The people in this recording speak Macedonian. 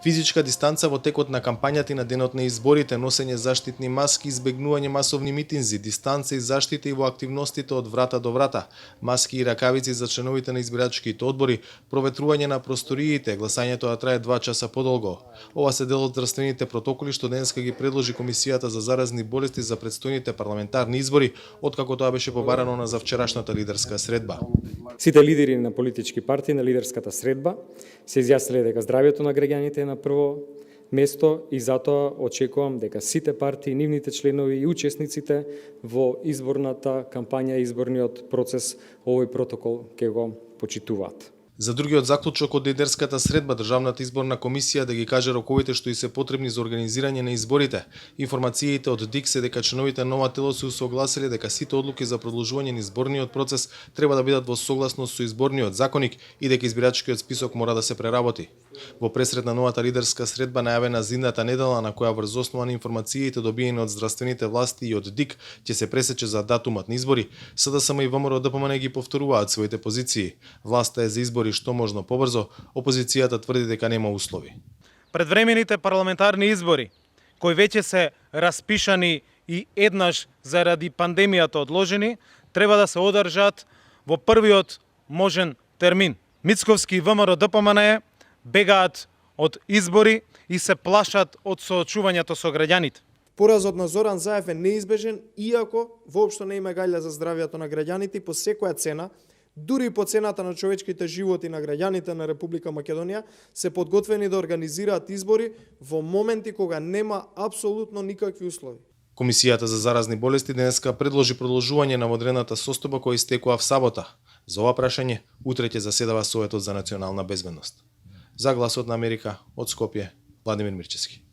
Физичка дистанца во текот на кампањата и на денот на изборите, носење заштитни маски, избегнување масовни митинзи, дистанца и заштита и во активностите од врата до врата, маски и ракавици за членовите на избирачките одбори, проветрување на просториите, гласањето да трае 2 часа подолго. Ова се дел од здравствените протоколи што денеска ги предложи Комисијата за заразни болести за претстојните парламентарни избори, откако тоа беше побарано на завчерашната лидерска средба. Сите лидери на политички партии на лидерската средба се изјасниле дека здравјето на граѓаните е на прво место и затоа очекувам дека сите партии, нивните членови и учесниците во изборната кампања и изборниот процес овој протокол ќе го почитуваат. За другиот заклучок од лидерската средба, Државната изборна комисија да ги каже роковите што и се потребни за организирање на изборите. Информациите од ДИК се дека членовите на ова тело се усогласиле дека сите одлуки за продолжување на изборниот процес треба да бидат во согласност со изборниот законник и дека избирачкиот список мора да се преработи. Во пресред на новата лидерска средба најавена зидната недела на која врз основа на информациите добиени од здравствените власти и од ДИК ќе се пресече за датумот на избори, СДСМ и ВМРО ДПМН ги повторуваат своите позиции. Власта е за избори што можно побрзо, опозицијата тврди дека нема услови. Предвремените парламентарни избори, кои веќе се распишани и еднаш заради пандемијата одложени, треба да се одржат во првиот можен термин. Мицковски и ВМРО ДПМН бегаат од избори и се плашат од соочувањето со граѓаните. Поразот на Зоран Заев е неизбежен, иако воопшто не има гајлја за здравјето на граѓаните по секоја цена, дури по цената на човечките животи на граѓаните на Република Македонија, се подготвени да организираат избори во моменти кога нема апсолутно никакви услови. Комисијата за заразни болести денеска предложи продолжување на водрената состојба која истекува в сабота. За ова прашање утре ќе заседава Советот за национална безбедност. За Гласот на Америка од Скопје, Владимир Мирчевски.